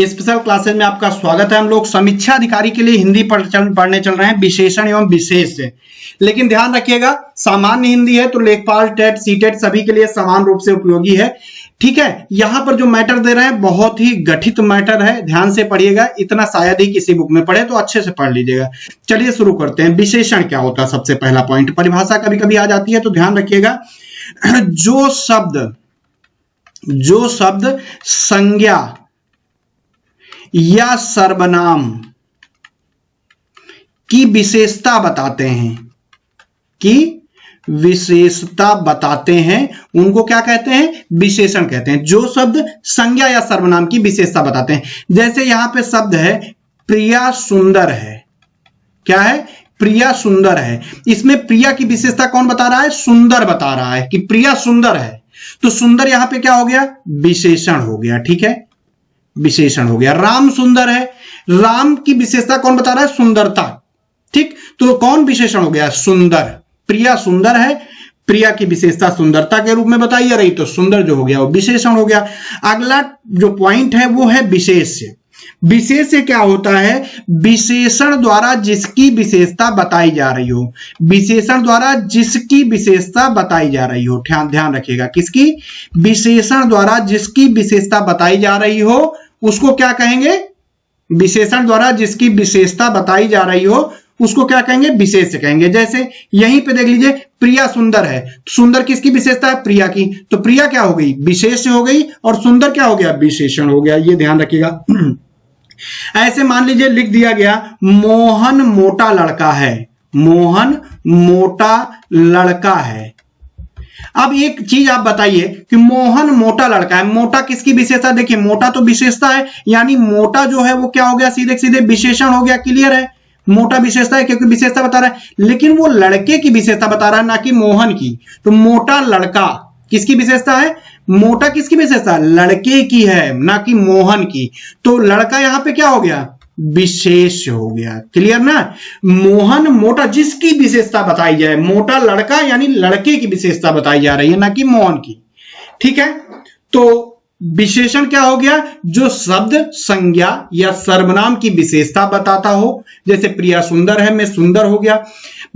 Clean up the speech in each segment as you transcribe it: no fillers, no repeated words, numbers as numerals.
Special classes में आपका स्वागत है। हम लोग समीक्षा अधिकारी के लिए हिंदी पढ़ने चल रहे हैं, विशेषण एवं विशेष से। लेकिन ध्यान रखिएगा, सामान्य हिंदी है तो लेखपाल, टेट, सीटेट सभी के लिए समान रूप से उपयोगी है। ठीक है, यहां पर जो मैटर दे रहे हैं बहुत ही गठित मैटर है, ध्यान से पढ़िएगा। इतना शायद ही किसी बुक में पढ़े, तो अच्छे से पढ़ लीजिएगा। चलिए शुरू करते हैं। विशेषण क्या होता है? सबसे पहला पॉइंट, परिभाषा कभी कभी आ जाती है तो ध्यान रखिएगा। जो शब्द संज्ञा या सर्वनाम की विशेषता बताते हैं, उनको क्या कहते हैं? विशेषण कहते हैं। जो शब्द संज्ञा या सर्वनाम की विशेषता बताते हैं, जैसे यहां पे शब्द है प्रिया सुंदर है। क्या है? प्रिया सुंदर है। इसमें प्रिया की विशेषता कौन बता रहा है? सुंदर बता रहा है कि प्रिया सुंदर है। तो सुंदर यहां पे क्या हो गया? विशेषण हो गया। ठीक है, विशेषण हो गया। राम सुंदर है, राम की विशेषता कौन बता रहा है? सुंदरता। ठीक, तो कौन विशेषण हो गया? सुंदर। प्रिया सुंदर है, प्रिया की विशेषता सुंदरता के रूप में बताई जा रही, तो सुंदर जो हो गया वो विशेषण हो गया। अगला जो पॉइंट है वो है विशेष्य। विशेष्य क्या होता है? विशेषण द्वारा जिसकी विशेषता बताई जा रही हो। विशेषण द्वारा जिसकी विशेषता बताई जा रही हो, ध्यान रखिएगा। किसकी? विशेषण द्वारा जिसकी विशेषता बताई जा रही हो उसको क्या कहेंगे? विशेषण द्वारा जिसकी विशेषता बताई जा रही हो उसको क्या कहेंगे? विशेष्य कहेंगे। जैसे यहीं पे देख लीजिए, प्रिया सुंदर है। सुंदर किसकी विशेषता है? प्रिया की। तो प्रिया क्या हो गई? विशेष्य हो गई, और सुंदर क्या हो गया? विशेषण हो गया। ये ध्यान रखिएगा। ऐसे मान लीजिए लिख दिया गया मोहन मोटा लड़का है। मोहन मोटा लड़का है। अब एक चीज आप बताइए कि मोहन मोटा लड़का है, मोटा किसकी विशेषता? देखिए, मोटा तो विशेषता है, यानी मोटा जो है वो क्या हो गया? सीधे सीधे विशेषण हो गया। क्लियर है? मोटा विशेषता है क्योंकि विशेषता बता रहा है, लेकिन वो लड़के की विशेषता बता रहा है, ना कि मोहन की। तो मोटा लड़का किसकी विशेषता है? मोटा किसकी विशेषता? लड़के की है, ना कि मोहन की। तो लड़का यहां पे क्या हो गया? विशेष हो गया। क्लियर ना? मोहन मोटा, जिसकी विशेषता बताई जाए, मोटा लड़का यानी लड़के की विशेषता बताई जा रही है, ना कि मोहन की। ठीक है, तो विशेषण क्या हो गया? जो शब्द संज्ञा या सर्वनाम की विशेषता बताता हो। जैसे प्रिया सुंदर है, मैं सुंदर हो गया।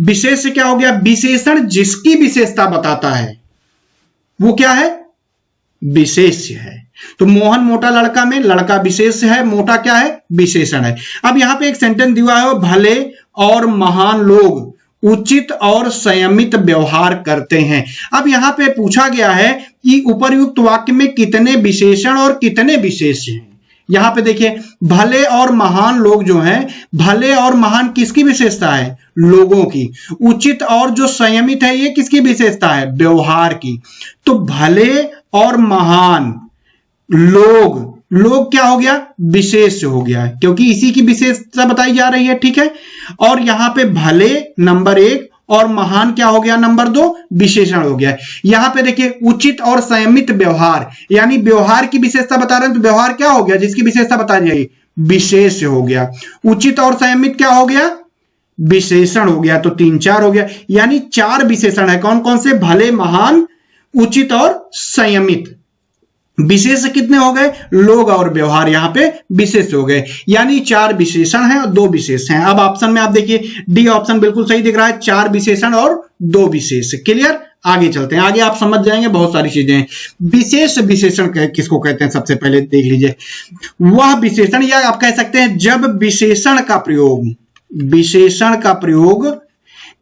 विशेष क्या हो गया? विशेषण जिसकी विशेषता बताता है वो क्या है? विशेष्य है। तो मोहन मोटा लड़का में लड़का विशेष है, मोटा क्या है? विशेषण है। अब यहां पे एक सेंटेंस दिया है, भले और महान लोग उचित और संयमित व्यवहार करते हैं। अब यहां पे पूछा गया है कि उपर्युक्त वाक्य में कितने विशेषण और कितने विशेष्य हैं। यहां पे देखिए, भले और महान लोग जो हैं, भले और महान किसकी विशेषता है? लोगों की। उचित और जो संयमित है, ये किसकी विशेषता है? व्यवहार की। तो भले और महान लोग, लोग क्या हो गया? विशेष हो गया, क्योंकि इसी की विशेषता बताई जा रही है। ठीक है, और यहां पे भले नंबर 1 और महान क्या हो गया? नंबर 2 विशेषण हो गया। यहां पे देखिए, उचित और संयमित व्यवहार, यानी व्यवहार की विशेषता बता रहे हैं, तो व्यवहार क्या हो गया? जिसकी विशेषता बताई जाएगी, विशेष हो गया। उचित और संयमित क्या हो गया? विशेषण हो गया। तो 3 4 हो गया, यानी 4 विशेषण है। कौन कौन से? भले, महान, उचित और संयमित। विशेष कितने हो गए? लोग और व्यवहार यहां पे विशेष हो गए, यानी 4 विशेषण हैं और 2 विशेष हैं। अब ऑप्शन में आप देखिए, डी ऑप्शन बिल्कुल सही दिख रहा है, 4 विशेषण और 2 विशेष। क्लियर? आगे चलते हैं, आगे आप समझ जाएंगे, बहुत सारी चीजें हैं। विशेष विशेषण किसको कहते हैं? सबसे पहले देख लीजिए, वह विशेषण, या आप कह सकते हैं जब विशेषण का प्रयोग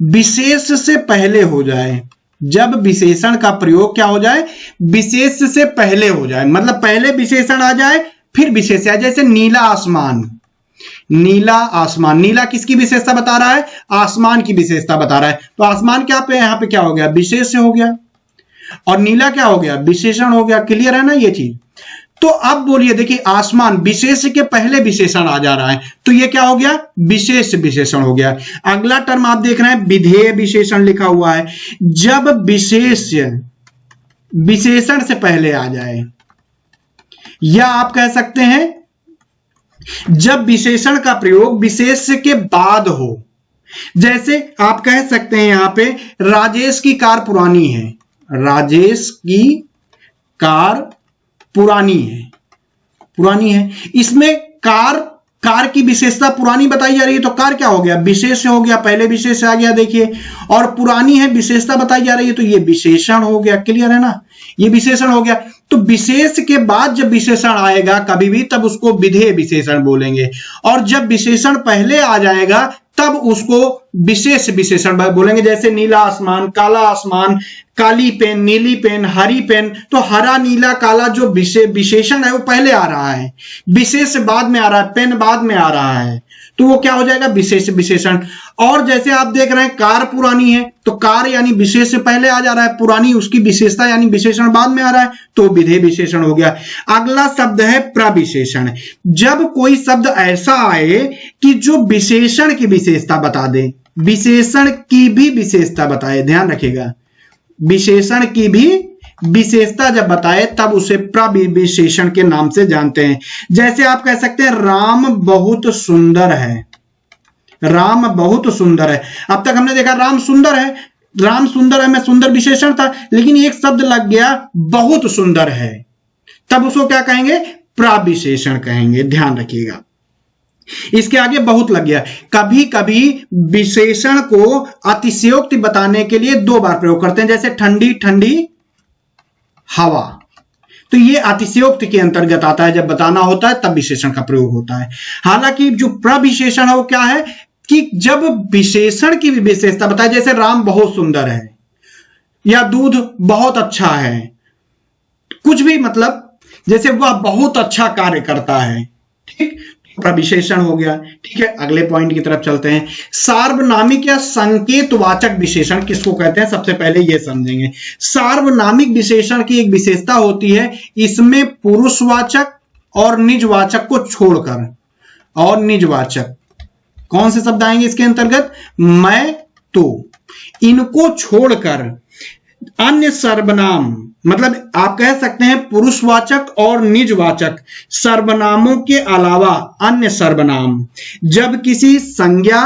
विशेष से पहले हो जाए। जब विशेषण का प्रयोग क्या हो जाए? विशेष से पहले हो जाए, मतलब पहले विशेषण आ जाए फिर विशेष आए। जैसे नीला आसमान। नीला आसमान, नीला किसकी विशेषता बता रहा है? आसमान की विशेषता बता रहा है। तो आसमान क्या पे यहां पे क्या हो गया? विशेष हो गया, और नीला क्या हो गया? विशेषण हो गया। क्लियर है ना ये चीज? तो अब बोलिए, देखिए, आसमान विशेष के पहले विशेषण आ जा रहा है, तो ये क्या हो गया? विशेष विशेषण हो गया। अगला टर्म आप देख रहे हैं, विधेय विशेषण लिखा हुआ है। जब विशेष्य विशेषण से पहले आ जाए, या आप कह सकते हैं जब विशेषण का प्रयोग विशेष्य के बाद हो। जैसे आप कह सकते हैं यहां पे, राजेश की कार पुरानी है। राजेश की कार पुरानी है, पुरानी है। इसमें कार की विशेषता पुरानी बताई जा रही है, तो कार क्या हो गया, विशेष हो गया, पहले विशेष आ गया देखिए, और पुरानी है विशेषता बताई जा रही है, तो ये विशेषण हो गया। क्लियर है ना, ये विशेषण हो गया। तो विशेष के बाद जब विशेषण आएगा कभी भी, तब उसको विधेय विशेषण बोलेंगे, और जब विशेषण पहले आ जाएगा तब उसको विशेष विशेषण बोलेंगे। जैसे नीला आसमान, काला आसमान, काली पेन, नीली पेन, हरी पेन, तो हरा, नीला, काला जो विशेषण है वो पहले आ रहा है, विशेष बाद में आ रहा है, पेन बाद में आ रहा है, तो वो क्या हो जाएगा, विशेष विशेषण। और जैसे आप देख रहे हैं कार पुरानी है, तो कार यानी विशेष से पहले आ जा रहा है, पुरानी उसकी विशेषता यानी विशेषण बाद में आ रहा है, तो विधेय विशेषण हो गया। अगला शब्द है प्रविशेषण। जब कोई शब्द ऐसा आए कि जो विशेषण की विशेषता बता दे, विशेषण की भी विशेषता बताए, ध्यान रखिएगा, विशेषण की भी विशेषता जब बताए तब उसे प्रविशेषण के नाम से जानते हैं। जैसे आप कह सकते हैं राम बहुत सुंदर है, राम बहुत सुंदर है। अब तक हमने देखा राम सुंदर है, राम सुंदर है में सुंदर विशेषण था, लेकिन एक शब्द लग गया बहुत सुंदर है, तब उसको क्या कहेंगे, प्रविशेषण कहेंगे। ध्यान रखिएगा, इसके आगे बहुत लग गया। कभी कभी विशेषण को अतिशयोक्ति बताने के लिए दो बार प्रयोग करते हैं, जैसे ठंडी ठंडी हवा, तो ये अतिशयोक्ति के अंतर्गत आता है। जब बताना होता है तब विशेषण का प्रयोग होता है। हालांकि जो प्रविशेषण है वो क्या है कि जब विशेषण की भी विशेषता बताए, जैसे राम बहुत सुंदर है या दूध बहुत अच्छा है, कुछ भी, मतलब जैसे वह बहुत अच्छा कार्य करता है, ठीक, प्रविशेषण हो गया। ठीक है, अगले पॉइंट की तरफ चलते हैं। सार्वनामिक या संकेतवाचक विशेषण किसको कहते हैं, सबसे पहले ये समझेंगे। सार्वनामिक विशेषण की एक विशेषता होती है, इसमें पुरुषवाचक और निजवाचक को छोड़कर, और निजवाचक कौन से शब्द आएंगे इसके अंतर्गत, मैं, तो, इनको छोड़कर अन्य सर्वनाम, मतलब आप कह सकते हैं पुरुषवाचक और निजवाचक सर्वनामों के अलावा अन्य सर्वनाम जब किसी संज्ञा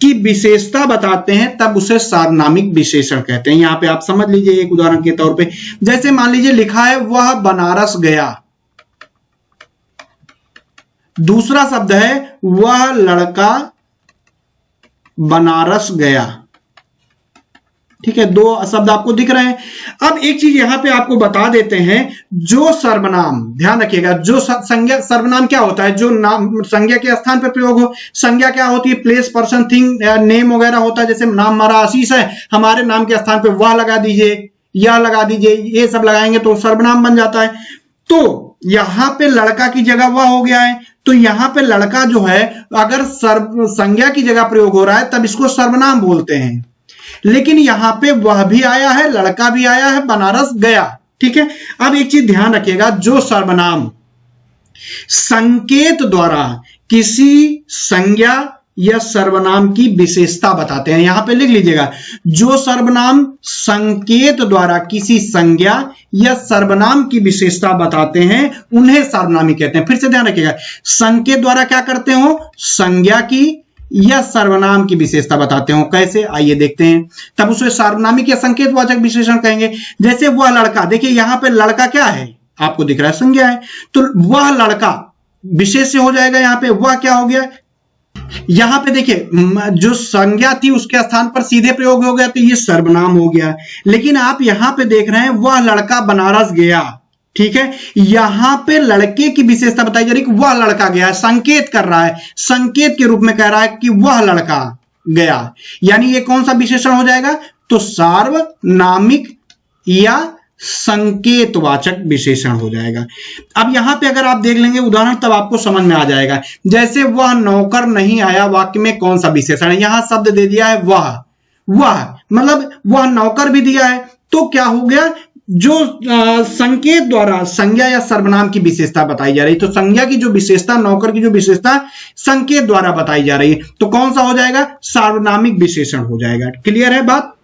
की विशेषता बताते हैं तब उसे सार्वनामिक विशेषण कहते हैं। यहां पे आप समझ लीजिए एक उदाहरण के तौर पे, जैसे मान लीजिए लिखा है वह बनारस गया, दूसरा शब्द है वह लड़का बनारस गया। ठीक है, दो शब्द आपको दिख रहे हैं। अब एक चीज यहां पे आपको बता देते हैं, जो सर्वनाम, ध्यान रखिएगा, जो संज्ञा, सर्वनाम क्या होता है, जो नाम संज्ञा के स्थान पर प्रयोग हो। संज्ञा क्या होती है, प्लेस, पर्सन, थिंग, नेम वगैरह होता है। जैसे नाम हमारा आशीष है, हमारे नाम के स्थान पे वह लगा दीजिए, या लगा दीजिए, ये सब लगाएंगे तो सर्वनाम बन जाता है। तो यहां पे लड़का की जगह वह हो गया है, तो यहां पे लड़का जो है अगर संज्ञा की जगह प्रयोग हो रहा है तब इसको सर्वनाम बोलते हैं। लेकिन यहां पे वह भी आया है, लड़का भी आया है, बनारस गया। ठीक है, अब एक चीज ध्यान रखिएगा, जो सर्वनाम संकेत द्वारा किसी संज्ञा या सर्वनाम की विशेषता बताते हैं, यहां पे लिख लीजिएगा, जो सर्वनाम संकेत द्वारा किसी संज्ञा या सर्वनाम की विशेषता बताते हैं उन्हें सार्वनामिक कहते हैं। फिर से ध्यान रखिएगा, संकेत द्वारा क्या करते हो, संज्ञा की या सर्वनाम की विशेषता बताते हो। कैसे, आइए देखते हैं, तब उसे सार्वनामिक या संकेतवाचक विशेषण कहेंगे। जैसे वह लड़का, देखिए यहां पे लड़का क्या है, आपको दिख रहा है, संज्ञा है, तो वह लड़का विशेष से हो जाएगा। यहां पे वह क्या हो गया, यहां पे देखिए जो संज्ञा थी उसके स्थान पर सीधे प्रयोग हो गया, तो ये सर्वनाम हो गया। लेकिन आप यहां पे देख रहे हैं वह लड़का बनारस गया। ठीक है, यहां पे लड़के की विशेषता बताई जा रही है कि वह लड़का गया, संकेत कर रहा है, संकेत के रूप में कह रहा है कि वह लड़का गया, यानी ये कौन सा विशेषण हो जाएगा, तो सार्वनामिक या संकेतवाचक विशेषण हो जाएगा। अब यहां पे अगर आप देख लेंगे उदाहरण तब आपको समझ में आ जाएगा। जैसे वह नौकर नहीं आया, वाक्य में कौन सा विशेषण है, यहां शब्द दे दिया है वह, मतलब वह नौकर भी दिया है, तो क्या हो गया, जो संकेत द्वारा संज्ञा या सर्वनाम की विशेषता बताई जा रही, तो संज्ञा की जो विशेषता, नौकर की जो विशेषता संकेत द्वारा बताई जा रही है, तो कौन सा हो जाएगा, सार्वनामिक विशेषण हो जाएगा। क्लियर है बात,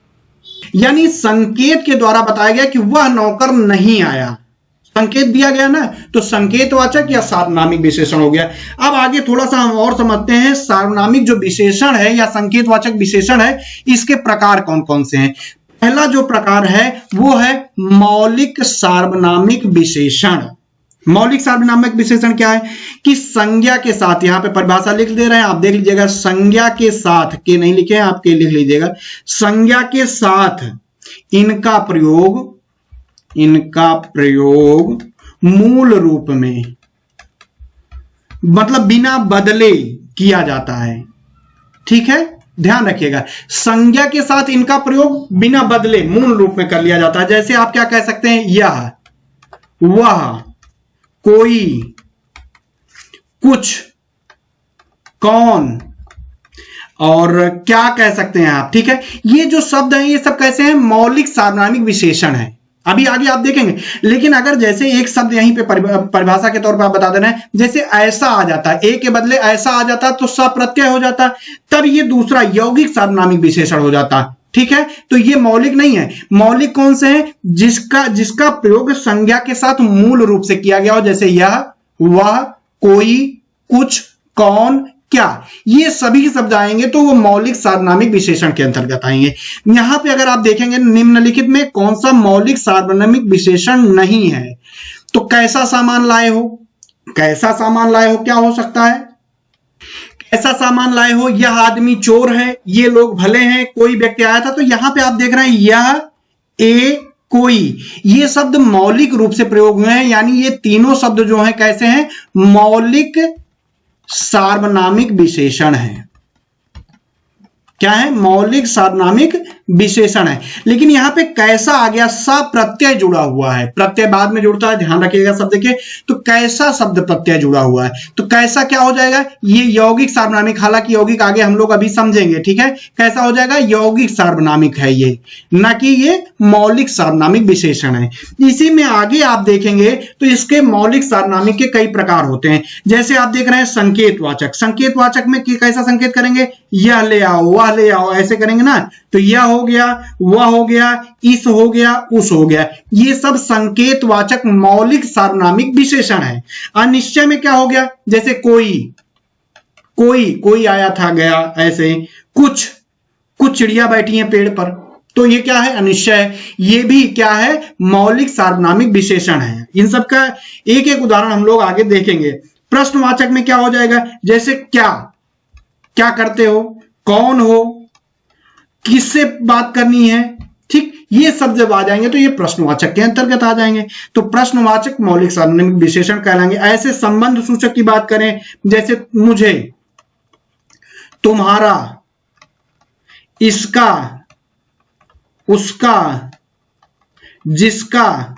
यानी संकेत के द्वारा बताया गया कि वह नौकर नहीं आया, संकेत दिया गया ना, तो संकेतवाचक या सार्वनामिक विशेषण हो गया। अब आगे थोड़ा सा हम और समझते हैं, सार्वनामिक जो विशेषण है या संकेतवाचक विशेषण है, इसके प्रकार कौन कौन से हैं। पहला जो प्रकार है वो है मौलिक सार्वनामिक विशेषण। मौलिक सार्वनामिक विशेषण क्या है कि संज्ञा के साथ, यहां पे परिभाषा लिख दे रहे हैं, आप देख लीजिएगा, संज्ञा के साथ, के नहीं लिखे हैं आप, के लिख लीजिएगा, संज्ञा के साथ इनका प्रयोग मूल रूप में, मतलब बिना बदले किया जाता है। ठीक है, ध्यान रखिएगा, संज्ञा के साथ इनका प्रयोग बिना बदले मूल रूप में कर लिया जाता है। जैसे आप क्या कह सकते हैं, यह, वह, कोई, कुछ, कौन, और क्या कह सकते हैं आप। ठीक है, ये जो शब्द हैं ये सब कैसे हैं, मौलिक सार्वनामिक विशेषण है। अभी आगे आप देखेंगे। लेकिन अगर जैसे एक शब्द यहीं पे परिभाषा के तौर पर आप बता देना है, जैसे ऐसा आ जाता है, ए के बदले ऐसा आ जाता तो सप्रत्यय हो जाता, तब ये दूसरा यौगिक सार्वनामिक विशेषण हो जाता। ठीक है, तो ये मौलिक नहीं है। मौलिक कौन से हैं, जिसका प्रयोग संज्ञा के साथ मूल रूप से किया गया हो, जैसे यह, वह, कोई, कुछ, कौन, क्या, ये सभी शब्द आएंगे तो वो मौलिक सार्वनामिक विशेषण के अंतर्गत आएंगे। यहां पे अगर आप देखेंगे निम्नलिखित में कौन सा मौलिक सार्वनामिक विशेषण नहीं है, तो कैसा सामान लाए हो, कैसा सामान लाए हो क्या हो सकता है, कैसा सामान लाए हो, यह आदमी चोर है, ये लोग भले हैं, कोई व्यक्ति आया था। तो यहां पे आप देख रहे हैं यह, ए, कोई, ये शब्द मौलिक रूप से प्रयोग हुए हैं, यानी ये तीनों शब्द जो हैं कैसे हैं, मौलिक सार्वनामिक विशेषण है। क्या है, मौलिक सार्वनामिक विशेषण है। लेकिन यहां पे कैसा आ गया, सा प्रत्यय जुड़ा हुआ है, प्रत्यय बाद में जुड़ता है, ध्यान रखिएगा शब्द के। तो कैसा शब्द प्रत्यय जुड़ा हुआ है, तो कैसा क्या हो जाएगा, ये यौगिक सार्वनामिक, हालांकि यौगिक आगे हम लोग अभी समझेंगे। ठीक है, कैसा हो जाएगा, यौगिक सार्वनामिक है ये, ना कि ये मौलिक सार्वनामिक विशेषण है। इसी में आगे आप देखेंगे तो इसके मौलिक सार्वनामिक के कई प्रकार होते हैं। जैसे आप देख रहे हैं संकेतवाचक, संकेतवाचक में कैसा संकेत करेंगे, यह ले आओ, वह ले आओ, ऐसे करेंगे ना, तो यह हो गया, वह हो गया, इस हो गया, उस हो गया, ये सब संकेतवाचक मौलिक सार्वनामिक विशेषण है। अनिश्चय में क्या हो गया, जैसे कोई, कोई आया था गया, ऐसे कुछ चिड़िया बैठी हैं पेड़ पर, तो ये क्या है, अनिश्चय। ये भी क्या है, मौलिक सार्वनामिक विशेषण है। इन सब का एक एक उदाहरण हम लोग आगे देखेंगे। प्रश्नवाचक में क्या हो जाएगा, जैसे क्या करते हो, कौन हो, किससे बात करनी है। ठीक, ये सब जब आ जाएंगे तो ये प्रश्नवाचक के अंतर्गत आ जाएंगे, तो प्रश्नवाचक मौलिक सार्वनामिक विशेषण कहलाएंगे। ऐसे संबंध सूचक की बात करें, जैसे मुझे, तुम्हारा, इसका, उसका, जिसका,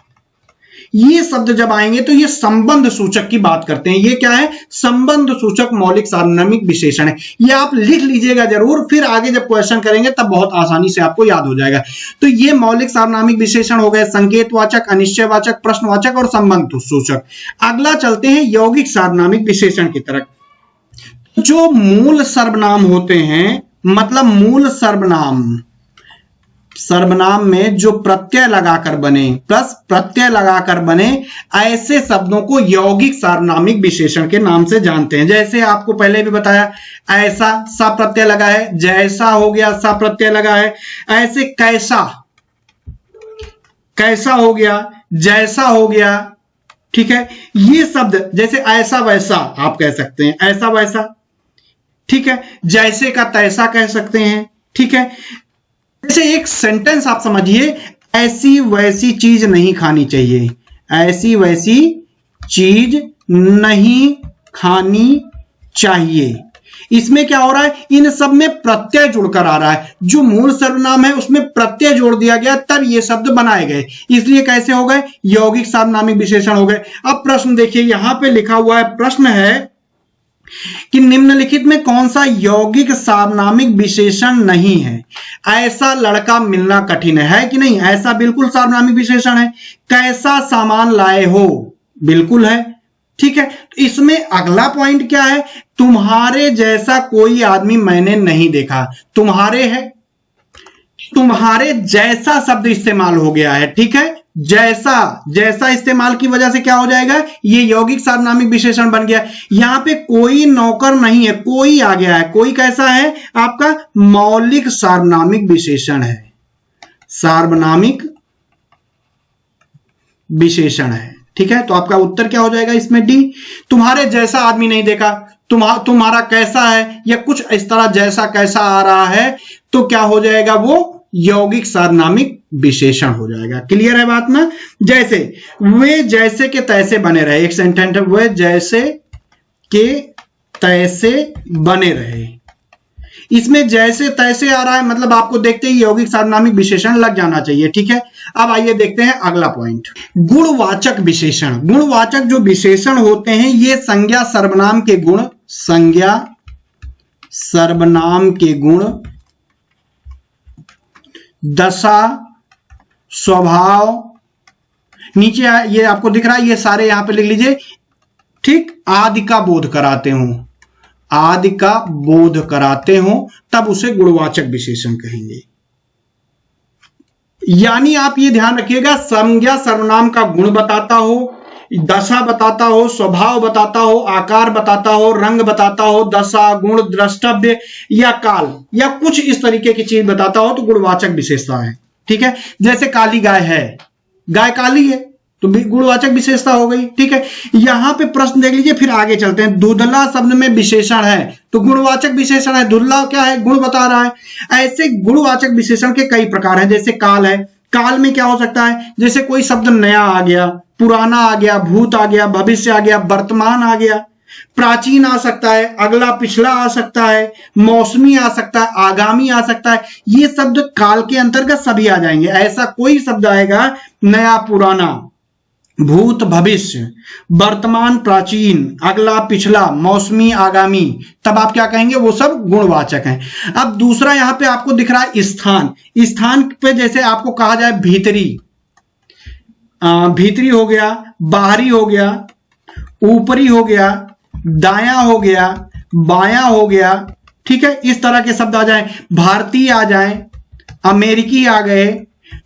ये शब्द जब आएंगे तो ये संबंध सूचक की बात करते हैं। ये क्या है, संबंध सूचक मौलिक सार्वनामिक विशेषण है। ये आप लिख लीजिएगा जरूर, फिर आगे जब क्वेश्चन करेंगे तब बहुत आसानी से आपको याद हो जाएगा। तो ये मौलिक सार्वनामिक विशेषण हो गए, संकेतवाचक, अनिश्चयवाचक, प्रश्नवाचक और संबंध सूचक। अगला चलते हैं यौगिक सार्वनामिक विशेषण की तरफ। जो मूल सर्वनाम होते हैं, मतलब मूल सर्वनाम में जो प्रत्यय लगाकर बने, प्लस प्रत्यय लगाकर बने, ऐसे शब्दों को यौगिक सार्वनामिक विशेषण के नाम से जानते हैं। जैसे आपको पहले भी बताया, ऐसा, सा प्रत्यय लगा है, जैसा हो गया, सा प्रत्यय लगा है, ऐसे कैसा हो गया, जैसा हो गया। ठीक है, ये शब्द जैसे ऐसा वैसा आप कह सकते हैं, ऐसा वैसा। ठीक है, जैसे का तैसा कह सकते हैं। ठीक है, जैसे एक सेंटेंस आप समझिए, ऐसी वैसी चीज नहीं खानी चाहिए, ऐसी वैसी चीज नहीं खानी चाहिए। इसमें क्या हो रहा है, इन सब में प्रत्यय जुड़कर आ रहा है। जो मूल सर्वनाम है उसमें प्रत्यय जोड़ दिया गया, तब ये शब्द बनाए गए, इसलिए कैसे हो गए, यौगिक सार्वनामिक विशेषण हो गए। अब प्रश्न देखिए, यहां पे लिखा हुआ है, प्रश्न है कि निम्नलिखित में कौन सा यौगिक सार्वनामिक विशेषण नहीं है। ऐसा लड़का मिलना कठिन है कि नहीं, ऐसा बिल्कुल सार्वनामिक विशेषण है। कैसा सामान लाए हो, बिल्कुल है। ठीक है, तो इसमें अगला पॉइंट क्या है, तुम्हारे जैसा कोई आदमी मैंने नहीं देखा, तुम्हारे है, तुम्हारे जैसा शब्द इस्तेमाल हो गया है। ठीक है, जैसा इस्तेमाल की वजह से क्या हो जाएगा, ये यौगिक सार्वनामिक विशेषण बन गया। यहां पे कोई नौकर नहीं है, कोई आ गया है। कोई कैसा है, आपका मौलिक सार्वनामिक विशेषण है, सार्वनामिक विशेषण है। ठीक है, तो आपका उत्तर क्या हो जाएगा इसमें डी। तुम्हारे जैसा आदमी नहीं देखा, तुम्हारा कैसा है या कुछ इस तरह जैसा कैसा आ रहा है, तो क्या हो जाएगा, वो यौगिक सार्वनामिक विशेषण हो जाएगा। क्लियर है बात ना। जैसे वे जैसे के तैसे बने रहे, एक सेंटेंस है, वे जैसे के तैसे बने रहे, इसमें जैसे तैसे आ रहा है, मतलब आपको देखते ही यौगिक सार्वनामिक विशेषण लग जाना चाहिए। ठीक है, अब आइए देखते हैं अगला पॉइंट, गुणवाचक विशेषण। गुणवाचक जो विशेषण होते हैं ये संज्ञा सर्वनाम के गुण, संज्ञा सर्वनाम के गुण, दशा, स्वभाव, नीचे ये आपको दिख रहा है, ये सारे यहां पे लिख लीजिए, ठीक, आदि का बोध कराते हो, आदि का बोध कराते हो, तब उसे गुणवाचक विशेषण कहेंगे। यानी आप ये ध्यान रखिएगा, संज्ञा सर्वनाम का गुण बताता हो, दशा बताता हो, स्वभाव बताता हो, आकार बताता हो, रंग बताता हो, दशा, गुण, द्रष्टव्य या काल या कुछ इस तरीके की चीज बताता हो तो गुणवाचक विशेषता है। ठीक है, जैसे काली गाय है, गाय काली है तो गुणवाचक विशेषता हो गई। ठीक है, यहां पे प्रश्न देख लीजिए, फिर आगे चलते हैं। धुंधला शब्द में विशेषण है तो गुणवाचक विशेषण है, धुंधला क्या है, गुण बता रहा है। ऐसे गुणवाचक विशेषण के कई प्रकार हैं, जैसे काल है, काल में क्या हो सकता है, जैसे कोई शब्द नया आ गया, पुराना आ गया, भूत आ गया, भविष्य आ गया, वर्तमान आ गया, प्राचीन आ सकता है, अगला पिछला आ सकता है, मौसमी आ सकता है, आगामी आ सकता है, ये शब्द काल के अंतर्गत सभी आ जाएंगे। ऐसा कोई शब्द आएगा नया, पुराना, भूत, भविष्य, वर्तमान, प्राचीन, अगला, पिछला, मौसमी, आगामी, तब आप क्या कहेंगे, वो सब गुणवाचक हैं। अब दूसरा यहां पे आपको दिख रहा है स्थान, स्थान पे जैसे आपको कहा जाए भीतरी, भीतरी हो गया, बाहरी हो गया, ऊपरी हो गया, दाया हो गया, बाया हो गया। ठीक है, इस तरह के शब्द आ जाए, भारतीय आ जाए, अमेरिकी आ गए,